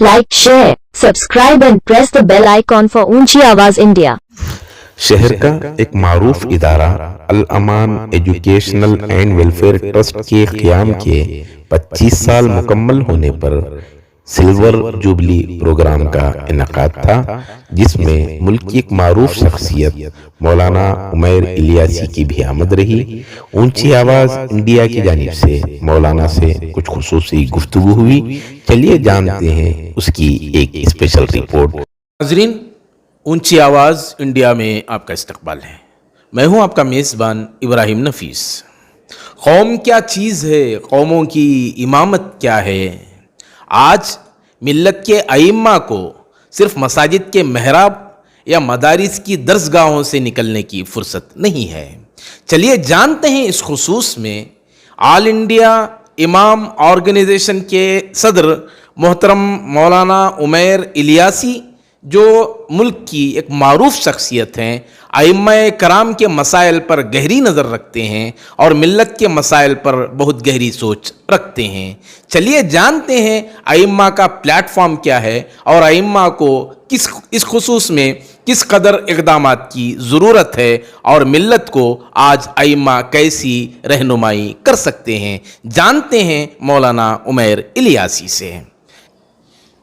Like, share, subscribe and press the bell icon for ऊंची आवाज India. शहर का एक मारूफ इदारा अल अमान एजुकेशनल एंड वेलफेयर ट्रस्ट के क़याम के 25 साल मुकम्मल होने पर सिल्वर जुबली प्रोग्राम का इनकाद था, जिसमें मुल्क की एक मारूफ शख्सियत मौलाना उमैर इलियासी की भी आमद रही। ऊंची आवाज़ इंडिया की जानिब से मौलाना से कुछ खुसूसी गुफ्तगू हुई। चलिए जानते हैं उसकी एक स्पेशल रिपोर्ट। नाज़रीन, ऊंची आवाज़ इंडिया में आपका इस्तकबाल है। मैं हूं आपका मेज़बान इब्राहिम नफीस। कौम क्या चीज़ है, कौमों की इमामत क्या है। आज मिल्लत के अइम्मा को सिर्फ मसाजिद के महराब या मदारिस की दर्सगाहों से निकलने की फुर्सत नहीं है। चलिए जानते हैं इस खुसूस में ऑल इंडिया इमाम ऑर्गेनाइजेशन के सदर मोहतरम मौलाना उमैर इलियासी, जो मुल्क की एक मारूफ शख्सियत हैं, अइम्मा-ए कराम के मसाइल पर गहरी नज़र रखते हैं और मिल्लत के मसाइल पर बहुत गहरी सोच रखते हैं। चलिए जानते हैं अइम्मा का प्लेटफॉर्म क्या है और अइम्मा को इस खुसूस में किस कदर इक़दामात की ज़रूरत है और मिल्लत को आज अइम्मा कैसी रहनुमाई कर सकते हैं। जानते हैं मौलाना उमैर इलियासी से।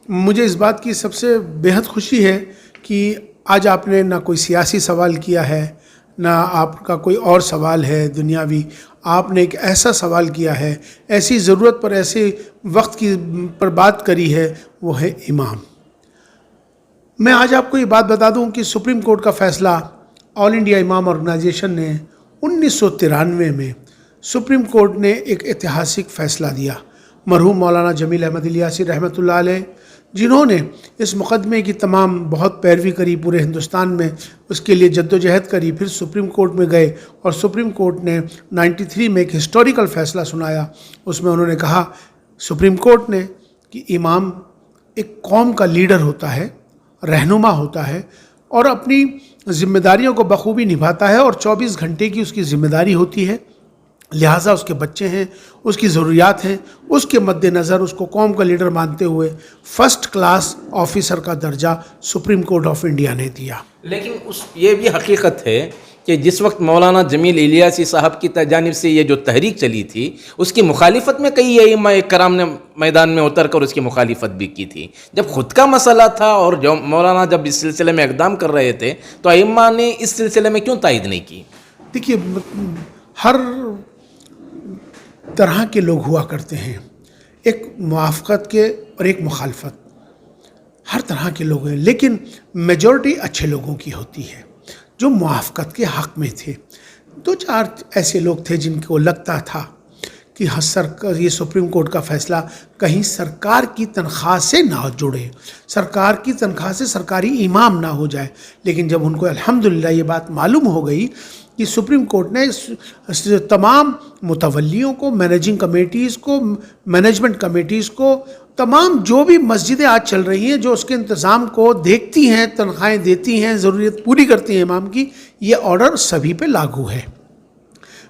मुझे इस बात की सबसे बेहद खुशी है कि आज आपने ना कोई सियासी सवाल किया है, ना आपका कोई और सवाल है दुनियावी। आपने एक ऐसा सवाल किया है, ऐसी ज़रूरत पर, ऐसे वक्त की पर बात करी है, वो है इमाम। मैं आज आपको ये बात बता दूं कि सुप्रीम कोर्ट का फ़ैसला ऑल इंडिया इमाम ऑर्गेनाइजेशन ने 1993 में सुप्रीम कोर्ट ने एक ऐतिहासिक फ़ैसला दिया। मरहूम मौलाना जमील अहमद इलियासी रहमतुल्लाह अलैह, जिन्होंने इस मुकदमे की तमाम बहुत पैरवी करी, पूरे हिंदुस्तान में उसके लिए जद्दोजहद करी, फिर सुप्रीम कोर्ट में गए और सुप्रीम कोर्ट ने 93 में एक हिस्टोरिकल फ़ैसला सुनाया। उसमें उन्होंने कहा, सुप्रीम कोर्ट ने, कि इमाम एक कौम का लीडर होता है, रहनुमा होता है और अपनी ज़िम्मेदारियों को बखूबी निभाता है और 24 घंटे की उसकी ज़िम्मेदारी होती है। लिहाजा उसके बच्चे हैं, उसकी ज़रूरियात हैं, उसके मद्देनज़र उसको कौम का लीडर मानते हुए फ़र्स्ट क्लास ऑफिसर का दर्जा सुप्रीम कोर्ट ऑफ इंडिया ने दिया। लेकिन ये भी हकीकत है कि जिस वक्त मौलाना जमील इलियासी साहब की जानिब से ये जो तहरीक चली थी, उसकी मुखालिफत में कई अइम्मा कराम ने मैदान में उतर कर उसकी मुखालिफत भी की थी। जब ख़ुद का मसला था और जो मौलाना जब इस सिलसिले में इक़दाम कर रहे थे, तो अइम्मा ने इस सिलसिले में क्यों तायद नहीं की। देखिए, हर तरह के लोग हुआ करते हैं, एक मुआफ़क़त के और एक मुखालफत, हर तरह के लोग हैं, लेकिन मेजॉरिटी अच्छे लोगों की होती है जो मुआफ़क़त के हक़ में थे। दो चार ऐसे लोग थे जिनको लगता था कि ये सुप्रीम कोर्ट का फ़ैसला कहीं सरकार की तनख्वाह से ना जुड़े, सरकार की तनख्वाह से सरकारी इमाम ना हो जाए। लेकिन जब उनको अल्हम्दुलिल्लाह ये बात मालूम हो गई कि सुप्रीम कोर्ट ने तमाम मुतवल्लियों को, मैनेजिंग कमेटीज़ को, मैनेजमेंट कमेटीज़ को, तमाम जो भी मस्जिदें आज चल रही हैं, जो उसके इंतज़ाम को देखती हैं, तनख्वाहें देती हैं, ज़रूरत पूरी करती हैं इमाम की, ये ऑर्डर सभी पे लागू है।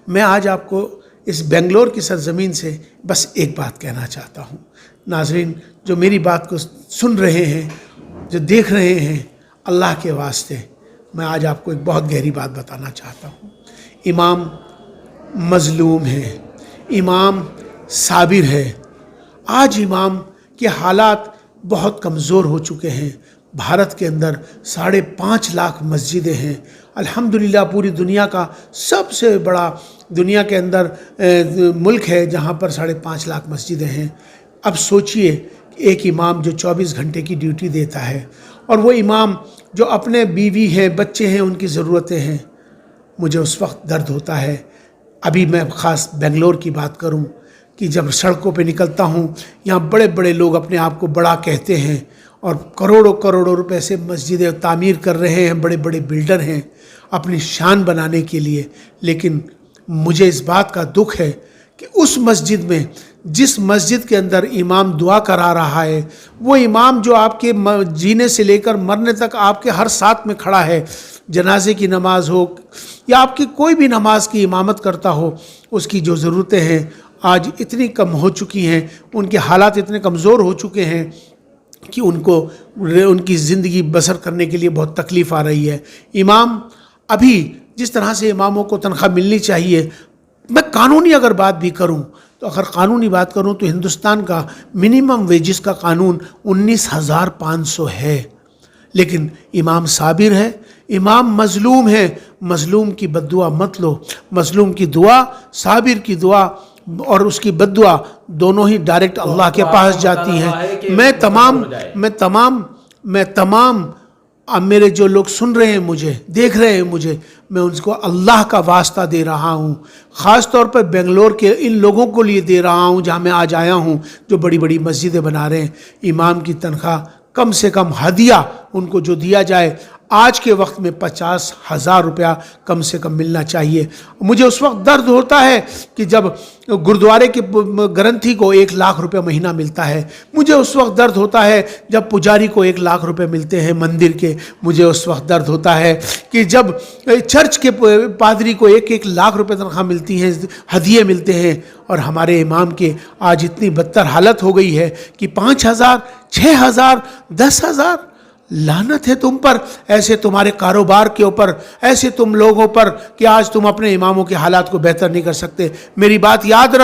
मैं आज आपको इस बेंगलोर की सरज़मीन से बस एक बात कहना चाहता हूँ। नाज़रीन, जो मेरी बात को सुन रहे हैं, जो देख रहे हैं, अल्लाह के वास्ते मैं आज आपको एक बहुत गहरी बात बताना चाहता हूँ। इमाम मज़लूम है, इमाम साबिर है। आज इमाम के हालात बहुत कमज़ोर हो चुके हैं। भारत के अंदर 5.5 लाख मस्जिदें हैं। अल्हम्दुलिल्लाह पूरी दुनिया का सबसे बड़ा, दुनिया के अंदर मुल्क है जहाँ पर 5.5 लाख मस्जिदें हैं। अब सोचिए, एक इमाम जो 24 घंटे की ड्यूटी देता है और वो इमाम जो अपने बीवी हैं, बच्चे हैं, उनकी ज़रूरतें हैं। मुझे उस वक्त दर्द होता है। अभी मैं ख़ास बेंगलोर की बात करूं कि जब सड़कों पे निकलता हूं, यहाँ बड़े बड़े लोग अपने आप को बड़ा कहते हैं और करोड़ों करोड़ों रुपए से मस्जिदें तामीर कर रहे हैं, बड़े बड़े बिल्डर हैं अपनी शान बनाने के लिए। लेकिन मुझे इस बात का दुख है कि उस मस्जिद में, जिस मस्जिद के अंदर इमाम दुआ करा रहा है, वो इमाम जो आपके जीने से लेकर मरने तक आपके हर साथ में खड़ा है, जनाजे की नमाज हो या आपकी कोई भी नमाज की इमामत करता हो, उसकी जो ज़रूरतें हैं आज इतनी कम हो चुकी हैं, उनके हालात इतने कमज़ोर हो चुके हैं कि उनकी ज़िंदगी बसर करने के लिए बहुत तकलीफ़ आ रही है। इमाम अभी जिस तरह से इमामों को तनख्वाह मिलनी चाहिए, मैं कानूनी अगर बात भी करूं तो अगर कानूनी बात करूं तो हिंदुस्तान का मिनिमम वेजेस का कानून 19,500 है, लेकिन इमाम साबिर है, इमाम मजलूम है। मजलूम की बद्दुआ मत लो। मजलूम की दुआ, साबिर की दुआ और उसकी बद्दुआ दोनों ही डायरेक्ट अल्लाह के पास जाती हैं। मैं तमाम अब मेरे जो लोग सुन रहे हैं, मुझे देख रहे हैं, मैं उनको अल्लाह का वास्ता दे रहा हूँ। ख़ास तौर पर बेंगलोर के इन लोगों को लिए दे रहा हूँ जहाँ मैं आज आया हूँ, जो बड़ी बड़ी मस्जिदें बना रहे हैं। इमाम की तनख्वाह कम से कम हदिया उनको जो दिया जाए, आज के वक्त में 50,000 रुपया कम से कम मिलना चाहिए। मुझे उस वक्त दर्द होता है कि जब गुरुद्वारे के ग्रंथी को 1 लाख रुपया महीना मिलता है। मुझे उस वक्त दर्द होता है जब पुजारी को 1 लाख रुपए मिलते हैं मंदिर के। मुझे उस वक्त दर्द होता है कि जब चर्च के पादरी को 1-1 लाख रुपए तनख्वाह मिलती है, हदिये मिलते हैं। और हमारे इमाम के आज इतनी बदतर हालत हो गई है कि 5,000, 6,000, 10,000। लानत है तुम पर, ऐसे तुम्हारे कारोबार के ऊपर, ऐसे तुम लोगों पर कि आज तुम अपने इमामों के हालात को बेहतर नहीं कर सकते। मेरी बात याद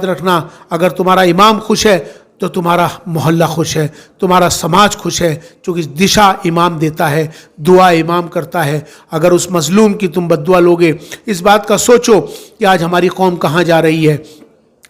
रखना, अगर तुम्हारा इमाम खुश है तो तुम्हारा मोहल्ला खुश है, तुम्हारा समाज खुश है, क्योंकि दिशा इमाम देता है, दुआ इमाम करता है। अगर उस मजलूम की तुम बद्दुआ लोगे, इस बात का सोचो कि आज हमारी कौम कहाँ जा रही है।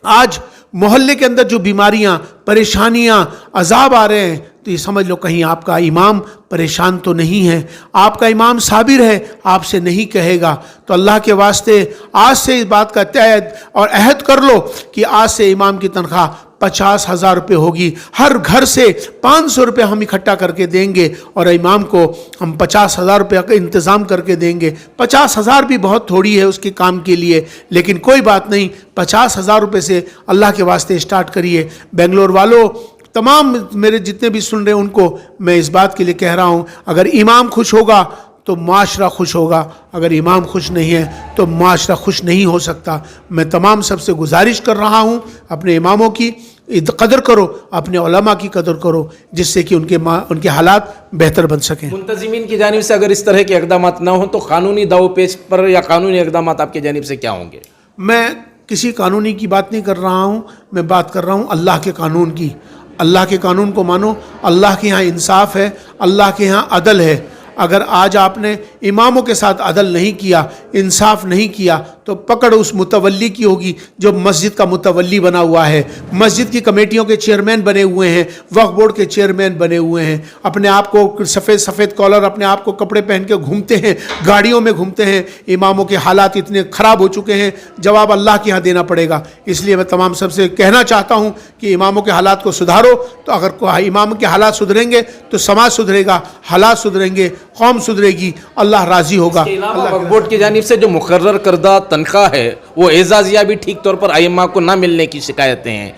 आज मोहल्ले के अंदर जो बीमारियां, परेशानियां, अजाब आ रहे हैं, तो ये समझ लो कहीं आपका इमाम परेशान तो नहीं है, आपका इमाम साबिर है, आपसे नहीं कहेगा। तो अल्लाह के वास्ते आज से इस बात का तय और अहद कर लो कि आज से इमाम की तनख्वाह 50,000 रुपये होगी। हर घर से 500 रुपये हम इकट्ठा करके देंगे और इमाम को हम 50,000 रुपये का इंतज़ाम करके देंगे। 50,000 भी बहुत थोड़ी है उसके काम के लिए, लेकिन कोई बात नहीं, 50,000 रुपये से अल्लाह के वास्ते स्टार्ट करिए। बेंगलोर वालों, तमाम मेरे जितने भी सुन रहे हैं उनको मैं इस बात के लिए कह रहा हूँ, अगर इमाम खुश होगा तो माशरा खुश होगा, अगर इमाम खुश नहीं है तो माशरा खुश नहीं हो सकता। मैं तमाम सबसे गुजारिश कर रहा हूँ, अपने इमामों की कदर करो, अपने उलमा की कदर करो, जिससे कि उनके हालात बेहतर बन सकें। मुंतज़िमीन की जानिब से अगर इस तरह के इक़दामात ना हो तो कानूनी दाव पेश पर या कानूनी इक़दामात आपकी जानिब से क्या होंगे? मैं किसी कानूनी की बात नहीं कर रहा हूँ, मैं बात कर रहा हूँ अल्लाह के कानून की। अल्लाह के कानून को मानो। अल्लाह के यहाँ इंसाफ है, अल्लाह के यहाँ अदल है। अगर आज आपने इमामों के साथ अदल नहीं किया, इंसाफ नहीं किया, तो पकड़ उस मुतवल्ली की होगी जो मस्जिद का मुतवल्ली बना हुआ है, मस्जिद की कमेटियों के चेयरमैन बने हुए हैं, वक्फ बोर्ड के चेयरमैन बने हुए हैं, अपने आप को सफ़ेद कॉलर, अपने आप को कपड़े पहन के घूमते हैं, गाड़ियों में घूमते हैं। इमामों के हालात इतने ख़राब हो चुके हैं, जवाब अल्लाह के यहाँ देना पड़ेगा। इसलिए मैं तमाम सबसे कहना चाहता हूँ कि इमामों के हालात को सुधारो। तो अगर इमाम के हालात सुधरेंगे तो समाज सुधरेगा, हालात सुधरेंगे, कौम सुधरेगी, अल्लाह राज़ी होगा। वक्फ बोर्ड की जानिब से जो मुकर्रर करदा तनख्वाह है वो एजाज़िया भी ठीक तौर पर आइम्मा को ना मिलने की शिकायतें हैं,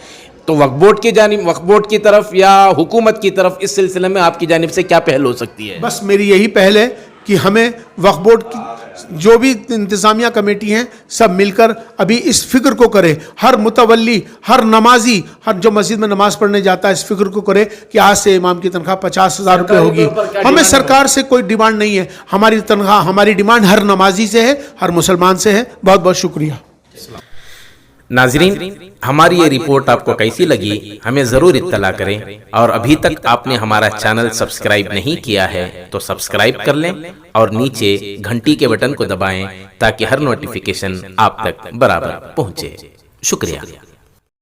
तो वक्फ बोर्ड की तरफ या हुकूमत की तरफ इस सिलसिले में आपकी जानिब से क्या पहल हो सकती है? बस मेरी यही पहल है कि हमें वक्फ बोर्ड की जो भी इंतज़ामिया कमेटी हैं सब मिलकर अभी इस फिक्र को करे, हर मुतवल्ली, हर नमाजी, हर जो मस्जिद में नमाज पढ़ने जाता है इस फिक्र को करे कि आज से इमाम की तनख्वाह 50,000 रुपये होगी। हमें सरकार से कोई डिमांड नहीं है, हमारी तनख्वाह, हमारी डिमांड हर नमाजी से है, हर मुसलमान से है। बहुत बहुत शुक्रिया। नाजरीन, हमारी ये रिपोर्ट आपको कैसी लगी हमें ज़रूर इत्तला करें, और अभी तक आपने हमारा चैनल सब्सक्राइब नहीं किया है तो सब्सक्राइब कर लें और नीचे घंटी के बटन को दबाएं ताकि हर नोटिफिकेशन आप तक बराबर पहुंचे। शुक्रिया।